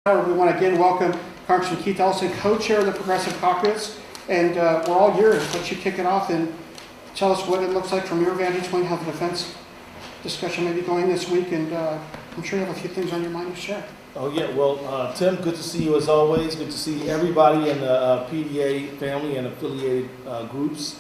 We want to again welcome Congressman Keith Ellison, co-chair of the Progressive Caucus, and we're all yours. Let you kick it off and tell us what it looks like from your vantage point, how the defense discussion may be going this week, and I'm sure you have a few things on your mind to share. Oh yeah, well, Tim, good to see you as always. Good to see everybody in the PDA family and affiliated groups.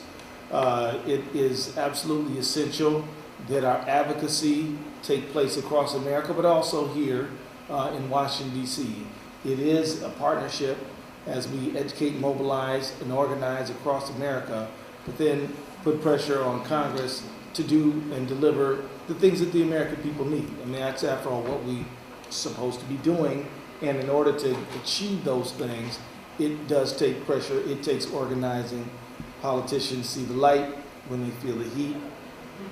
It is absolutely essential that our advocacy take place across America, but also here in Washington, D.C. It is a partnership as we educate, mobilize, and organize across America, but then put pressure on Congress to do and deliver the things that the American people need. I mean, that's after all what we're supposed to be doing, and in order to achieve those things, it does take pressure. It takes organizing. Politicians see the light when they feel the heat,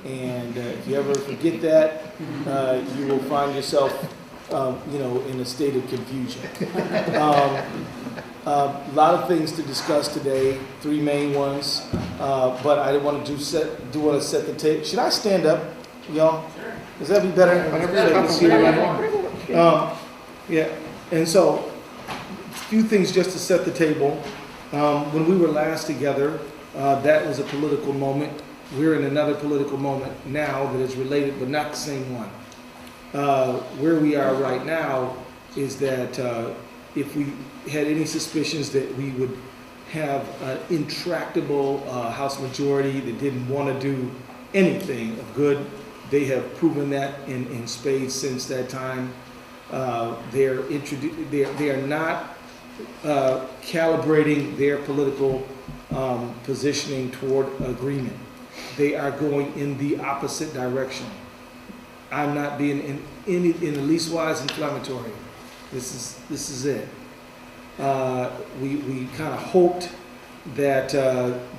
and if you ever forget that, you will find yourself in a state of confusion. A lot of things to discuss today, three main ones, but I want to set the table. Should I stand up, y'all? Sure. Does that be better? Yeah, and so a few things just to set the table. When we were last together, that was a political moment. We're in another political moment now that is related, but not the same one. Where we are right now is that if we had any suspicions that we would have an intractable House majority that didn't want to do anything of good, they have proven that in spades since that time. They are not calibrating their political positioning toward agreement. They are going in the opposite direction. I'm not being in the least wise inflammatory. This is it. We kind of hoped that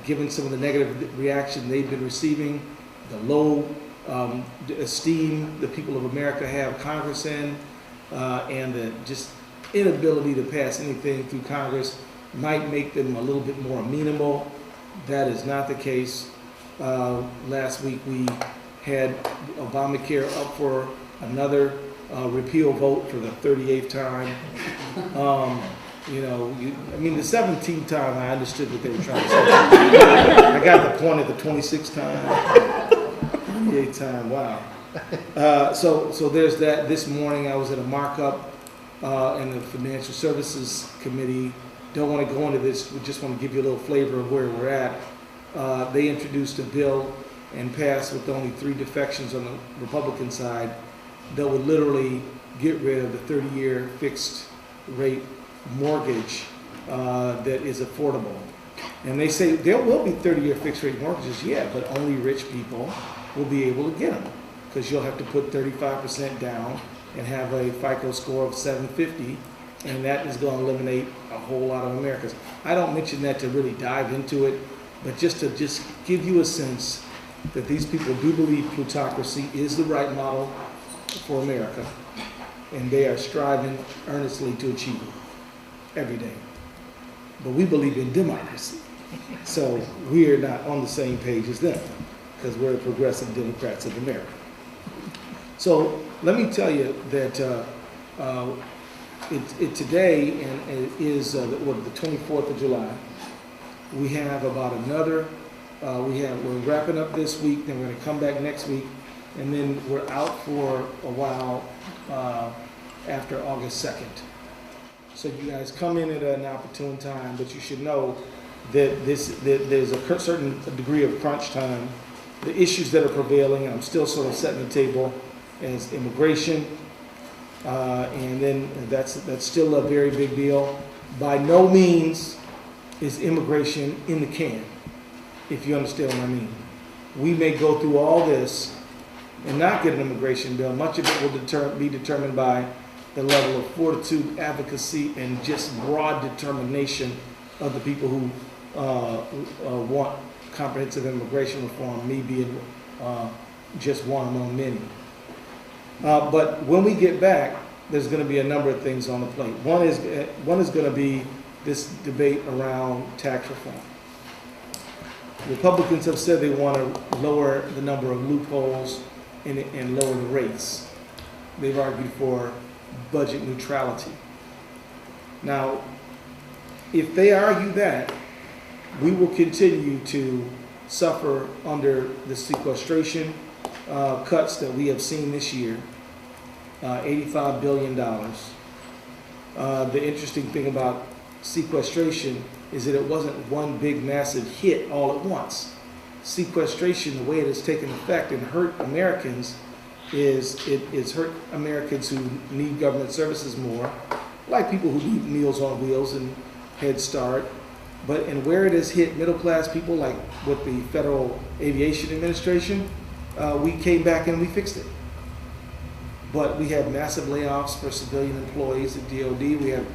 given some of the negative reaction they've been receiving, the low esteem the people of America have Congress in, and the just inability to pass anything through Congress might make them a little bit more amenable. That is not the case. Last week we had Obamacare up for another repeal vote for the 38th time. The 17th time I understood what they were trying to say. I got the point at the 26th time, 38th time, wow. So there's that. This morning I was at a markup in the Financial Services Committee. Don't want to go into this, we just want to give you a little flavor of where we're at. They introduced a bill and passed with only 3 defections on the Republican side that would literally get rid of the 30-year fixed rate mortgage that is affordable. And they say there will be 30-year fixed rate mortgages, yeah, but only rich people will be able to get them because you'll have to put 35% down and have a FICO score of 750, and that is going to eliminate a whole lot of Americans. I don't mention that to really dive into it, but just to give you a sense that these people do believe plutocracy is the right model for America, and they are striving earnestly to achieve it every day. But we believe in democracy, so we are not on the same page as them because we're the progressive Democrats of America. So let me tell you that today and it is the 24th of July. We have about another. We're wrapping up this week, then we're going to come back next week, and then we're out for a while after August 2nd. So you guys come in at an opportune time, but you should know that there's a certain degree of crunch time. The issues that are prevailing, I'm still sort of setting the table, as immigration, and then that's still a very big deal. By no means is immigration in the can, if you understand what I mean. We may go through all this and not get an immigration bill. Much of it will be determined by the level of fortitude, advocacy, and just broad determination of the people who want comprehensive immigration reform, me being just one among many. But when we get back, there's going to be a number of things on the plate. One is going to be this debate around tax reform. Republicans have said they want to lower the number of loopholes and lower the rates. They've argued for budget neutrality. Now, if they argue that, we will continue to suffer under the sequestration cuts that we have seen this year, $85 billion. The interesting thing about sequestration is that it wasn't one big massive hit all at once. Sequestration, the way it has taken effect and hurt Americans, is it's hurt Americans who need government services more, like people who need Meals on Wheels and Head Start. And where it has hit middle class people, like with the Federal Aviation Administration, we came back and we fixed it. But we have massive layoffs for civilian employees at DOD.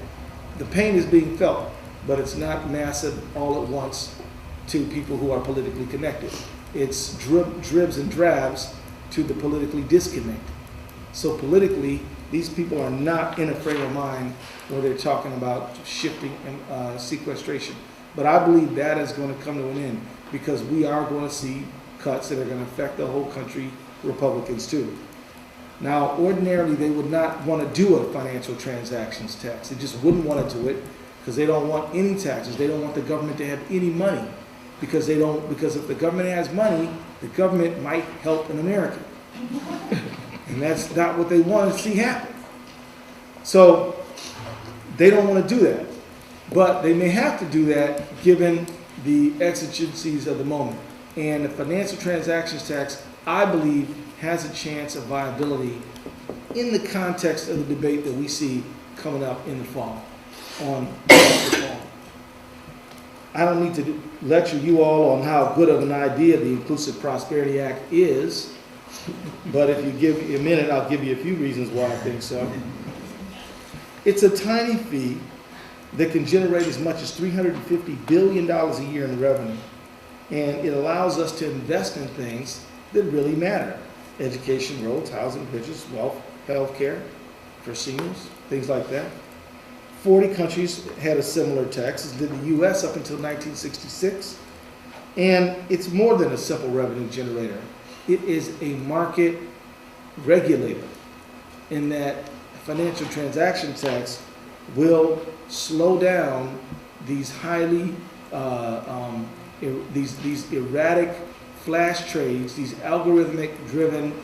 The pain is being felt, but it's not massive all at once to people who are politically connected. It's dribs and drabs to the politically disconnected. So politically, these people are not in a frame of mind where they're talking about shifting and sequestration. But I believe that is going to come to an end, because we are going to see cuts that are going to affect the whole country, Republicans too. Now, ordinarily, they would not want to do a financial transactions tax. They just wouldn't want to do it because they don't want any taxes. They don't want the government to have any money, because if the government has money, the government might help an American. And that's not what they want to see happen. So they don't want to do that. But they may have to do that given the exigencies of the moment. And the financial transactions tax, I believe, has a chance of viability in the context of the debate that we see coming up in the fall on tax reform. I don't need to lecture you all on how good of an idea the Inclusive Prosperity Act is, but if you give me a minute, I'll give you a few reasons why I think so. It's a tiny fee that can generate as much as $350 billion a year in revenue. And it allows us to invest in things that really matter. Education, roads, housing, bridges, wealth, health care for seniors, things like that. 40 countries had a similar tax, as did the US up until 1966. And it's more than a simple revenue generator. It is a market regulator, in that financial transaction tax will slow down these highly, these erratic flash trades, these algorithmic driven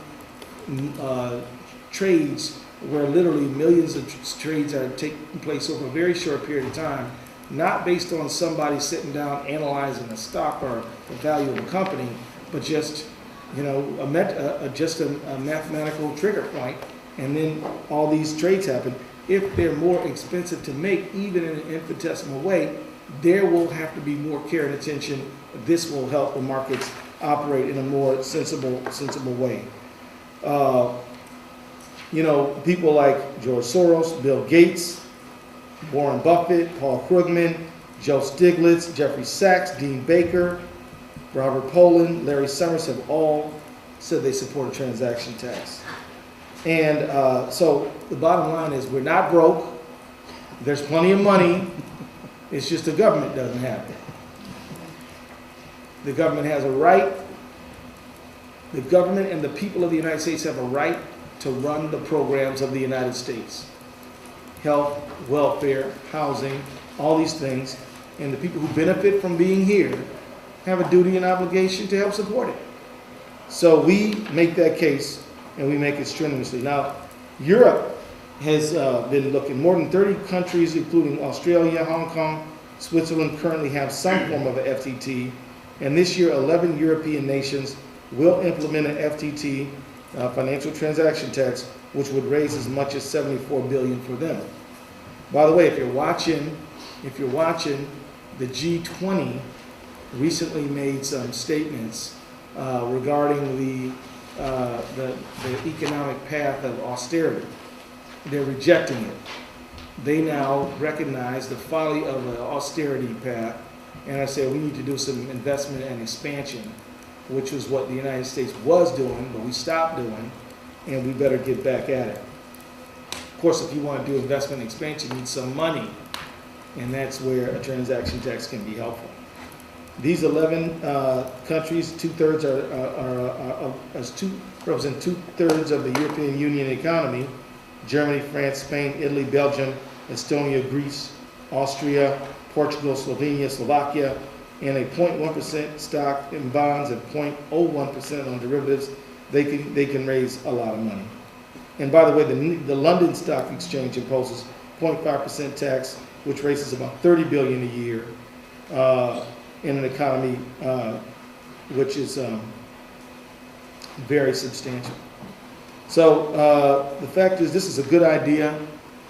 trades where literally millions of trades are taking place over a very short period of time, not based on somebody sitting down analyzing a stock or the value of a company, but just a mathematical trigger point, and then all these trades happen. If they're more expensive to make, even in an infinitesimal way, there will have to be more care and attention. This will help the markets operate in a more sensible way. People like George Soros, Bill Gates, Warren Buffett, Paul Krugman, Joe Stiglitz, Jeffrey Sachs, Dean Baker, Robert Poland, Larry Summers have all said they support a transaction tax. And so the bottom line is, we're not broke. There's plenty of money. It's just the government doesn't have it. The government has a right. The government and the people of the United States have a right to run the programs of the United States. Health, welfare, housing, all these things. And the people who benefit from being here have a duty and obligation to help support it. So we make that case, and we make it strenuously. Now, Europe has been looking. More than 30 countries, including Australia, Hong Kong, Switzerland, currently have some form of an FTT. And this year, 11 European nations will implement an FTT, financial transaction tax, which would raise as much as $74 billion for them. By the way, if you're watching, the G20 recently made some statements regarding the economic path of austerity. They're rejecting it. They now recognize the folly of an austerity path, and I say we need to do some investment and expansion, which was what the United States was doing, but we stopped doing, and we better get back at it. Of course, if you want to do investment and expansion, you need some money, and that's where a transaction tax can be helpful. These 11 countries, represent two-thirds of the European Union economy: Germany, France, Spain, Italy, Belgium, Estonia, Greece, Austria, Portugal, Slovenia, Slovakia, and a 0.1% stock in bonds and 0.01% on derivatives, they can raise a lot of money. And by the way, the London Stock Exchange imposes 0.5% tax, which raises about $30 billion a year in an economy which is very substantial. So the fact is, this is a good idea.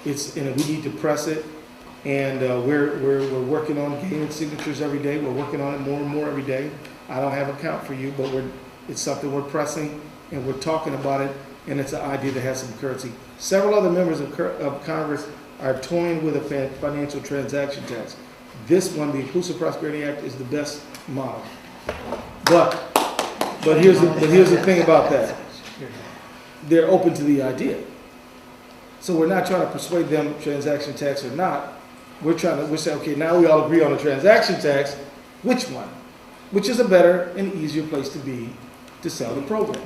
And we need to press it. And we're working on gaining signatures every day. We're working on it more and more every day. I don't have a count for you, but it's something we're pressing, and we're talking about it, and it's an idea that has some currency. Several other members of Congress are toying with a financial transaction tax. This one, the Inclusive Prosperity Act, is the best model. But here's the thing about that. They're open to the idea. So we're not trying to persuade them transaction tax or not. We're saying, okay, now we all agree on a transaction tax. Which one? Which is a better and easier place to be to sell the program?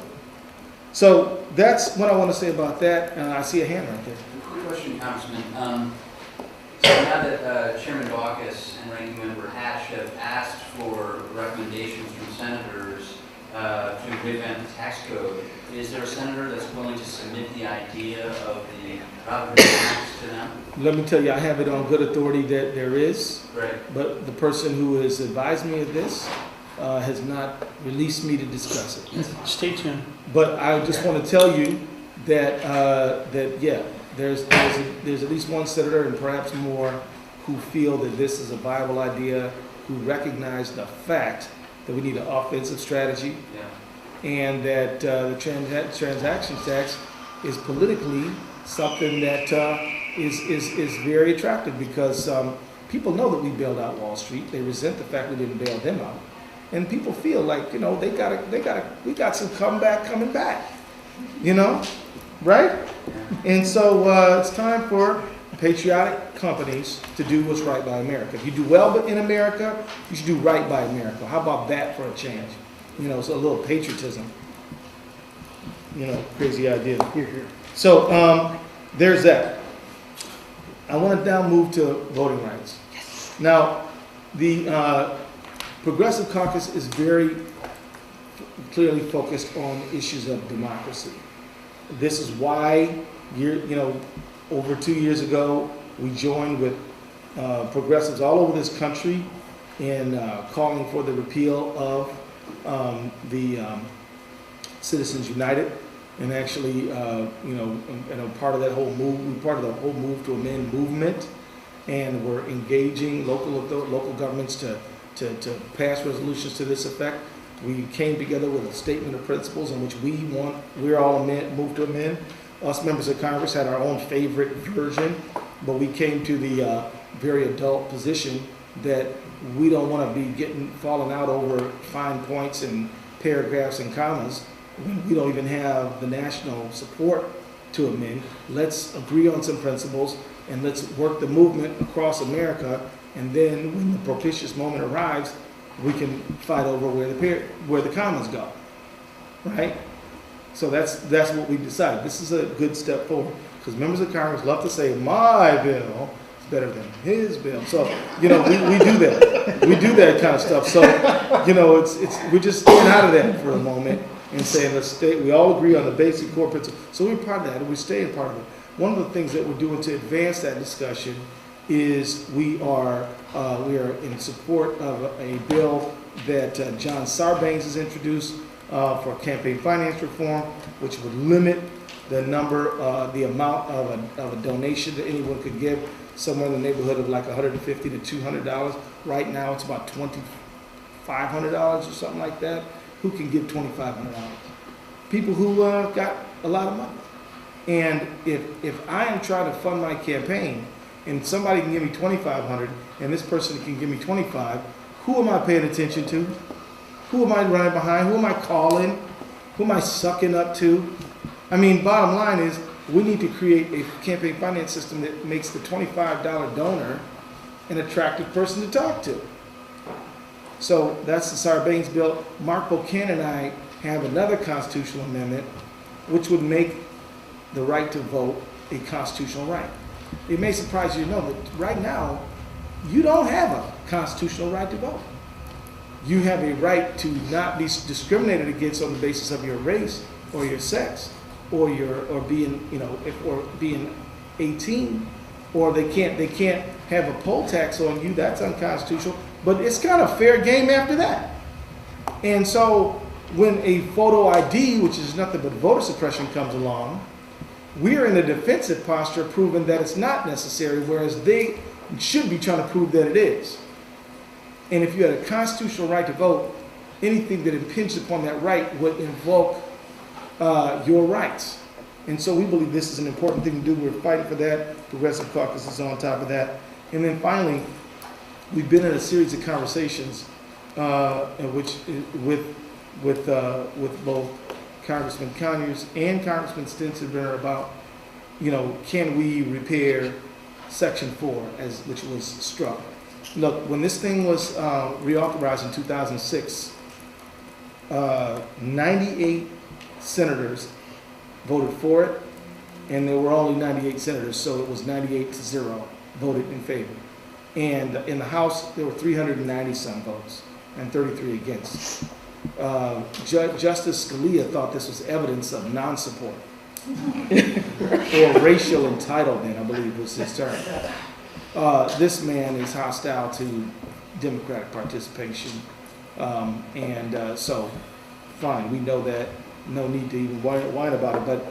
So that's what I want to say about that. And I see a hand right there. Quick question, Congressman. So now that Chairman Dawkins and Ranking Member Hatch have asked for recommendations from senators to revamp the tax code, is there a senator that's willing to submit the idea of the tax to them? Let me tell you, I have it on good authority that there is. Right. But the person who has advised me of this has not released me to discuss it. Stay tuned. But I just want to tell you that yeah, there's at least one senator and perhaps more who feel that this is a viable idea, who recognize the fact that we need an offensive strategy, and that the transaction tax is politically something that is very attractive, because people know that we bailed out Wall Street. They resent the fact we didn't bail them out, and people feel like, we got some comeback coming back, right? And so it's time for patriotic companies to do what's right by America. If you do well in America, you should do right by America. How about that for a change? So a little patriotism. Crazy idea. So there's that. I want to now move to voting rights. Yes. Now, the Progressive Caucus is very clearly focused on issues of democracy. This is why, over 2 years ago, we joined with progressives all over this country in calling for the repeal of the Citizens United, and actually, part of that whole move, part of the whole Move to Amend movement, and we're engaging local governments to pass resolutions to this effect. We came together with a statement of principles in which we're all Move to Amend. Us members of Congress had our own favorite version, but we came to the very adult position that we don't want to be falling out over fine points and paragraphs and commas when we don't even have the national support to amend. Let's agree on some principles, and let's work the movement across America, and then when the propitious moment arrives, we can fight over where the commas go, right? So that's what we decided. This is a good step forward, because members of Congress love to say, my bill is better than his bill. So, we do that. We do that kind of stuff. So, we're just staying out of that for a moment and saying, we all agree on the basic core principle. So we're part of that, and we're staying part of it. One of the things that we're doing to advance that discussion is we are in support of a bill that John Sarbanes has introduced for campaign finance reform, which would limit the amount of a donation that anyone could give, somewhere in the neighborhood of like $150 to $200. Right now, it's about $2,500 or something like that. Who can give $2,500? People who got a lot of money. And if I am trying to fund my campaign, and somebody can give me $2,500, and this person can give me $25, who am I paying attention to? Who am I running behind? Who am I calling? Who am I sucking up to? I mean, bottom line is, we need to create a campaign finance system that makes the $25 donor an attractive person to talk to. So that's the Sarbanes bill. Mark Buchanan and I have another constitutional amendment which would make the right to vote a constitutional right. it may surprise you to know that right now, you don't have a constitutional right to vote. You have a right to not be discriminated against on the basis of your race or your sex or being, or being 18, or they can't have a poll tax on you. That's unconstitutional. But it's kind of fair game after that. And so when a photo ID, which is nothing but voter suppression, comes along, we're in a defensive posture proving that it's not necessary, whereas they should be trying to prove that it is. And if you had a constitutional right to vote, anything that impinged upon that right would invoke your rights. And so we believe this is an important thing to do. We're fighting for that. Progressive Caucus is on top of that. And then finally, we've been in a series of conversations with both Congressman Conyers and Congressman Stinson about, can we repair Section 4, which was struck. Look, when this thing was reauthorized in 2006, 98 senators voted for it, and there were only 98 senators, so it was 98-0 voted in favor. And in the House, there were 390 some votes and 33 against. Justice Scalia thought this was evidence of non-support or racial entitlement, I believe was his term. This man is hostile to Democratic participation, so fine, we know that, no need to even whine about it, but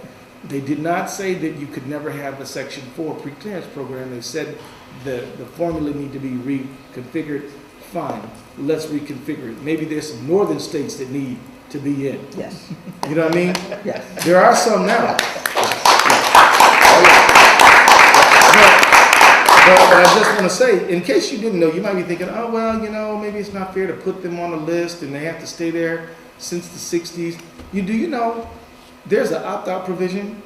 they did not say that you could never have a Section 4 pre-clearance program. They said the formula need to be reconfigured. Fine, let's reconfigure it. Maybe there's some northern states that need to be in. Yes. You know what I mean? Yes. There are some now. But I just want to say, in case you didn't know, you might be thinking, oh, well, maybe it's not fair to put them on the list and they have to stay there since the 60s. You know, there's an opt-out provision,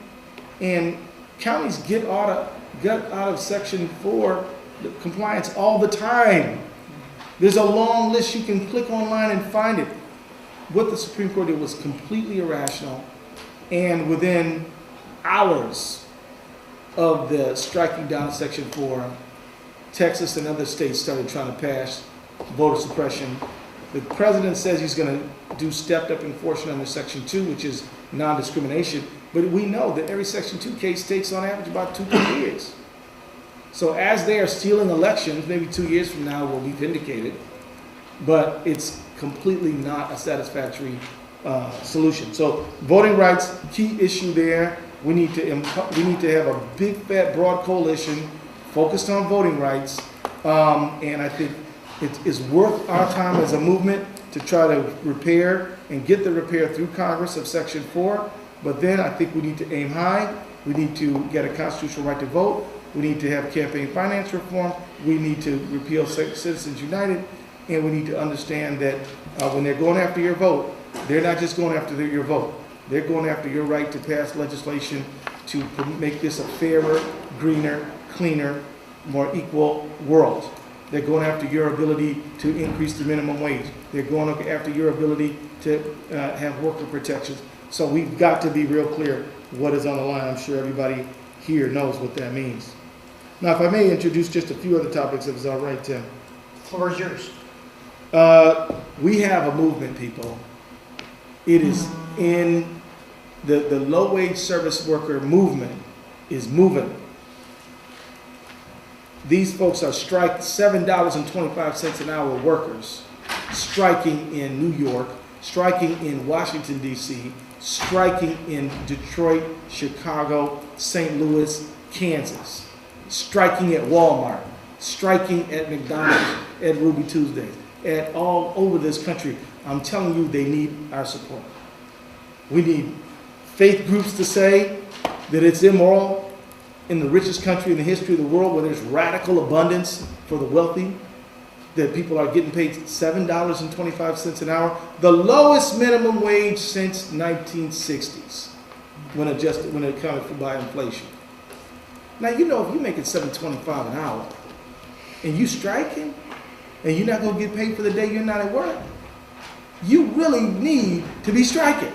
and counties get out of Section 4 compliance all the time. There's a long list. You can click online and find it. What the Supreme Court did was completely irrational, and within hours of the striking down of Section 4, Texas and other states started trying to pass voter suppression. The president says he's going to do stepped-up enforcement under Section 2, which is non-discrimination, but we know that every Section 2 case takes on average about 2-3 years. So as they are stealing elections, maybe 2 years from now we'll be vindicated, but it's completely not a satisfactory solution. So voting rights, key issue there. We need to have a big, fat, broad coalition focused on voting rights, and I think it is worth our time as a movement to try to repair and get the repair through Congress of Section 4, but then I think we need to aim high. We need to get a constitutional right to vote. We need to have campaign finance reform. We need to repeal Citizens United, and we need to understand that when they're going after your vote, they're not just going after your vote. They're going after your right to pass legislation to make this a fairer, greener, cleaner, more equal world. They're going after your ability to increase the minimum wage. They're going after your ability to have worker protections. So we've got to be real clear what is on the line. I'm sure everybody here knows what that means. Now, if I may introduce just a few other topics, if it's all right, Tim. The floor is yours. We have a movement, people. It is in the low-wage service worker movement is moving. These folks are striking $7.25 an hour workers, striking in New York, striking in Washington, D.C., striking in Detroit, Chicago, St. Louis, Kansas, striking at Walmart, striking at McDonald's, at Ruby Tuesdays, at all over this country. I'm telling you, they need our support. We need faith groups to say that it's immoral in the richest country in the history of the world, where there's radical abundance for the wealthy, that people are getting paid $7.25 an hour, the lowest minimum wage since 1960s, when accounted for by inflation. Now, if you're making $7.25 an hour and you striking and you're not going to get paid for the day you're not at work, you really need to be striking,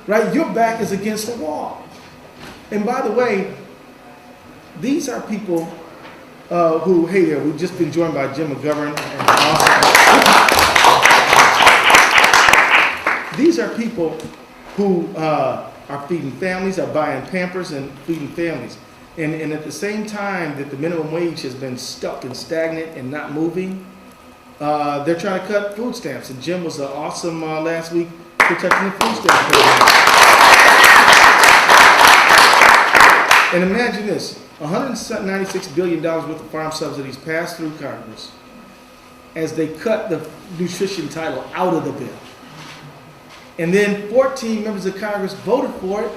right? Your back is against the wall. And by the way, these are people who, hey there, we've just been joined by Jim McGovern. These are people who are feeding families, are buying Pampers and feeding families. And at the same time that the minimum wage has been stuck and stagnant and not moving, they're trying to cut food stamps. And Jim was awesome last week protecting the food stamp program. And imagine this, $196 billion worth of farm subsidies passed through Congress as they cut the nutrition title out of the bill. And then 14 members of Congress voted for it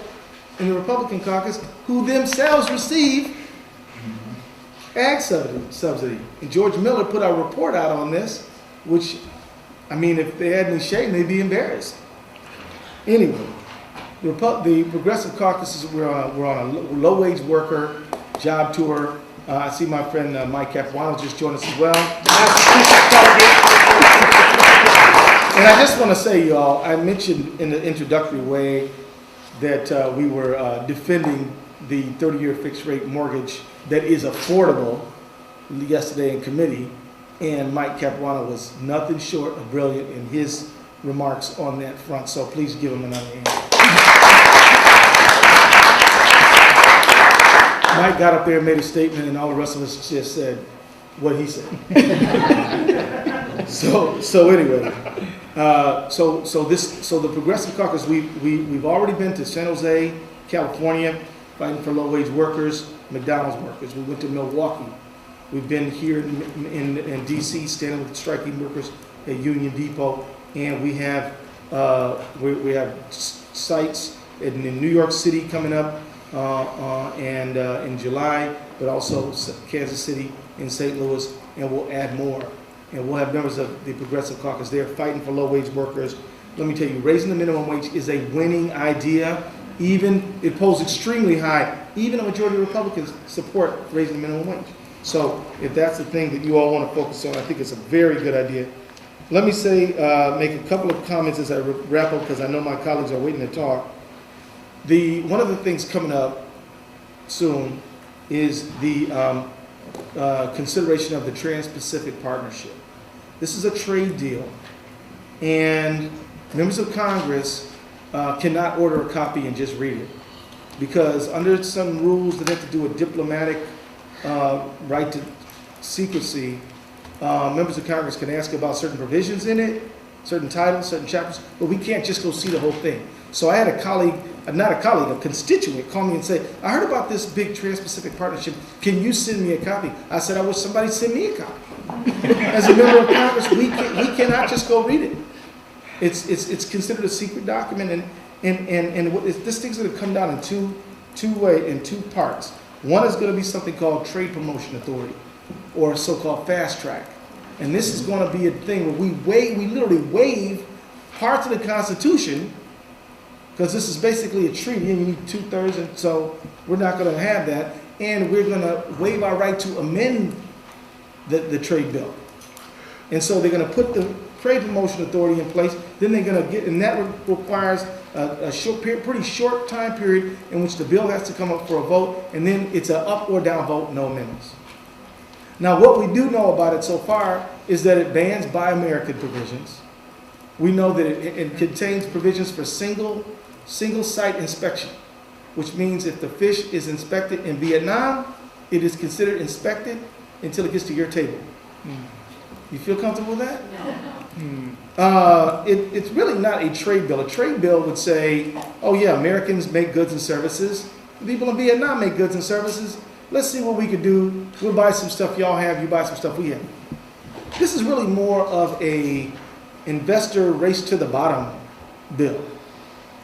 in the Republican caucus, who themselves receive ag subsidy. And George Miller put a report out on this, which, I mean, if they had any shame, they'd be embarrassed. Anyway, the Progressive Caucus, we're on a low-wage worker job tour. I see my friend Mike Capuano just joined us as well. And I just want to say, y'all, I mentioned in the introductory way that we were defending the 30-year fixed-rate mortgage that is affordable yesterday in committee, and Mike Capuano was nothing short of brilliant in his remarks on that front, so please give him another hand. Mike got up there and made a statement, and all the rest of us just said what he said. So anyway, so the Progressive Caucus, we've already been to San Jose, California, fighting for low-wage workers, McDonald's workers. We went to Milwaukee. We've been here in D.C. standing with striking workers at Union Depot, and we have sites in New York City coming up and in July, but also Kansas City and St. Louis, and we'll add more. And we'll have members of the Progressive Caucus there fighting for low-wage workers. Let me tell you, raising the minimum wage is a winning idea. Even it polls extremely high. Even a majority of Republicans support raising the minimum wage. So if that's the thing that you all want to focus on, I think it's a very good idea. Let me say, make a couple of comments as I wrap up, because I know my colleagues are waiting to talk. One of the things coming up soon is the consideration of the Trans-Pacific Partnership. This is a trade deal, and members of Congress cannot order a copy and just read it, because under some rules that have to do with diplomatic right to secrecy, members of Congress can ask about certain provisions in it, certain titles, certain chapters, but we can't just go see the whole thing. So I had a colleague, a constituent, call me and say, I heard about this big Trans-Pacific Partnership. Can you send me a copy? I said, I wish somebody send me a copy. As a member of Congress, we cannot just go read it. It's considered a secret document, and this thing's going to come down in two parts. One is going to be something called Trade Promotion Authority, or so-called fast track. And this is going to be a thing where we literally waive parts of the Constitution, because this is basically a treaty and you need 2/3, and so we're not going to have that. And we're going to waive our right to amend the trade bill. And so they're going to put the Trade Promotion Authority in place. Then they're going to get, and that requires a pretty short time period in which the bill has to come up for a vote, and then it's an up or down vote, no amendments. Now, what we do know about it so far is that it bans Buy American provisions. We know that it contains provisions for single site inspection, which means if the fish is inspected in Vietnam, it is considered inspected until it gets to your table. You feel comfortable with that? No. It's really not a trade bill. A trade bill would say, oh yeah, Americans make goods and services. People in Vietnam make goods and services. Let's see what we could do. We'll buy some stuff y'all have, you buy some stuff we have. This is really more of a investor race to the bottom bill,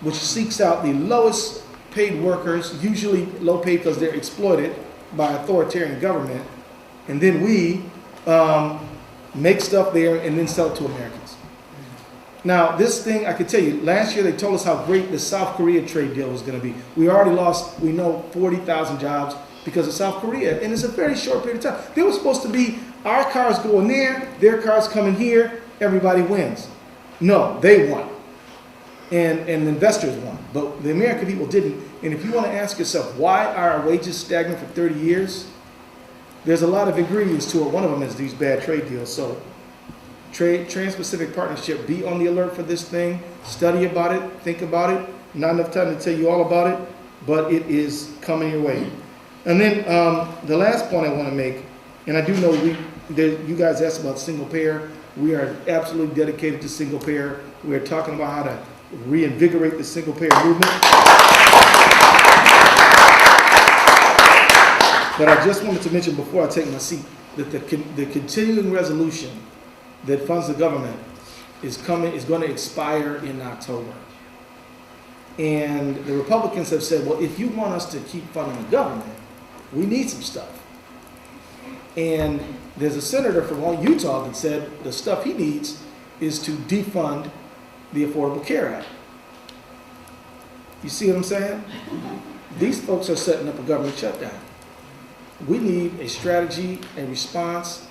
which seeks out the lowest paid workers, usually low paid because they're exploited by authoritarian government, and then we make stuff there and then sell it to Americans. Now, this thing, I can tell you, last year they told us how great the South Korea trade deal was going to be. We already lost, we know, 40,000 jobs because of South Korea, and it's a very short period of time. They were supposed to be our cars going there, their cars coming here, everybody wins. No, they won. And investors won. but the American people didn't. And if you want to ask yourself, why are our wages stagnant for 30 years? There's a lot of ingredients to it. One of them is these bad trade deals. So Trans-Pacific Partnership, be on the alert for this thing, study about it, think about it. Not enough time to tell you all about it, but it is coming your way. And then the last point I want to make, and I do know you guys asked about single payer. We are absolutely dedicated to single payer. We are talking about how to reinvigorate the single payer movement. But I just wanted to mention before I take my seat that the continuing resolution that funds the government is going to expire in October. And the Republicans have said, well, if you want us to keep funding the government, we need some stuff. And there's a senator from Utah that said the stuff he needs is to defund the Affordable Care Act. You see what I'm saying? These folks are setting up a government shutdown. We need a strategy, a response,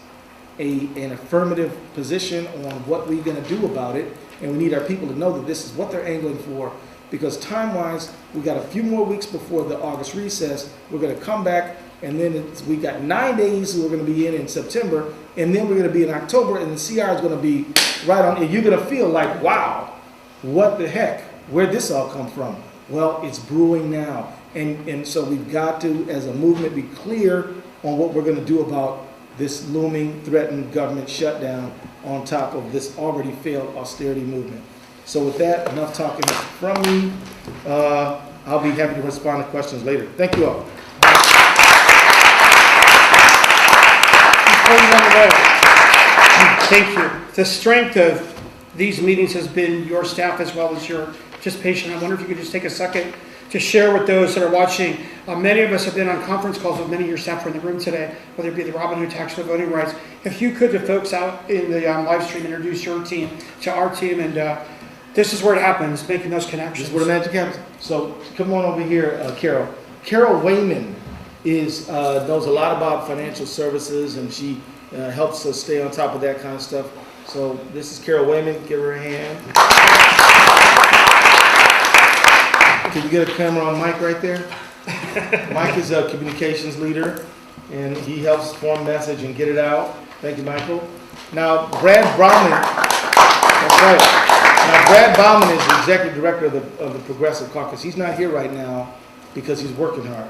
an affirmative position on what we're going to do about it. And we need our people to know that this is what they're angling for. Because time-wise, we got a few more weeks before the August recess. We're going to come back, and then we got 9 days we're going to be in September, and then we're going to be in October, and the CR is going to be right on. And you're going to feel like, wow, what the heck? Where'd this all come from? Well, it's brewing now. And so we've got to, as a movement, be clear on what we're going to do about this looming, threatened government shutdown on top of this already failed austerity movement. So with that, enough talking from me. I'll be happy to respond to questions later. Thank you all. Before you run away, thank you. The strength of these meetings has been your staff as well as your participation. I wonder if you could just take a second to share with those that are watching. Many of us have been on conference calls with many of your staff who are in the room today, whether it be the Robin Hood Tax for Voting Rights. If you could, to folks out in the live stream, introduce your team to our team, and this is where it happens, making those connections. This is where the magic happens. So come on over here, Carol. Carol Wayman knows a lot about financial services, and she helps us stay on top of that kind of stuff. So this is Carol Wayman. Give her a hand. Can you get a camera on Mike right there? Mike is a communications leader, and he helps form message and get it out. Thank you, Michael. Now, Brad Bauman. That's right. Now, Brad Bauman is the executive director of the Progressive Caucus. He's not here right now because he's working hard.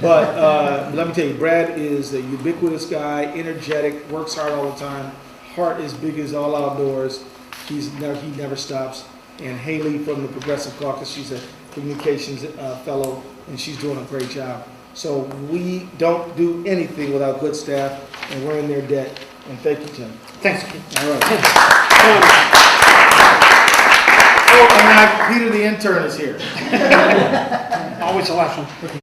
But let me tell you, Brad is a ubiquitous guy, energetic, works hard all the time, heart as big as all outdoors. He never stops. And Haley from the Progressive Caucus, she's a communications fellow, and she's doing a great job. So we don't do anything without good staff, and we're in their debt. And thank you, Tim. Thanks, Keith. All right. Oh, and Peter the intern is here. Always the last one.